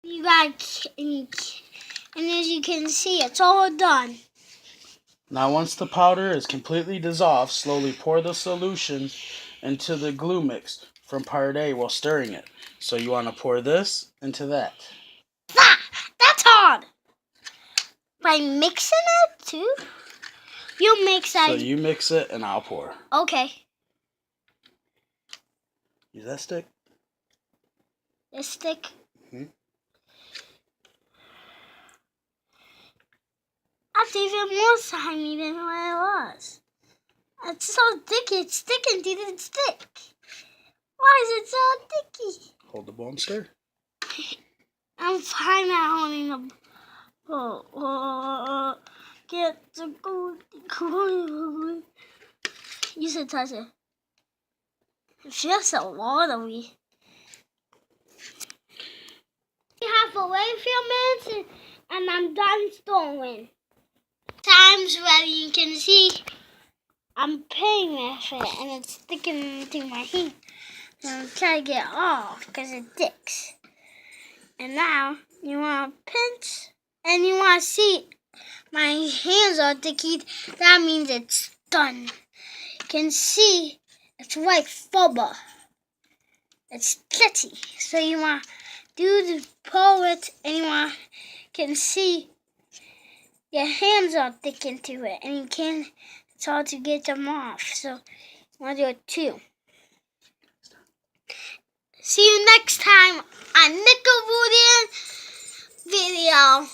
You got, and as you can see, it's all done. Now once the powder is completely dissolved, slowly pour the solution into the glue mix from part A while stirring it. So you want to pour this into that. That's hard. By mixing it too? You mix it. So you mix it and I'll pour. Okay. Use that stick. This stick? That's even more slimy than what it was. It's so thick, it's sticking to the stick. Why is it so sticky? Hold the bowl and stir. I'm fine at holding the bowl. Get the glue. You should touch it. It feels so watery. We have to wait a few minutes and I'm done stirring. Time's ready. You can see I'm playing with it and it's sticking into my hand. And I'm trying to get it off because it sticks. And now you want to pinch and you want to see my hands are sticky. That means it's done. You can see it's like fubba. It's sticky. So you want to do the pull it and you can see your hands are sticking to it and you can. It's hard to get them off. So you want to do it too. See you next time on Nickelodeon video.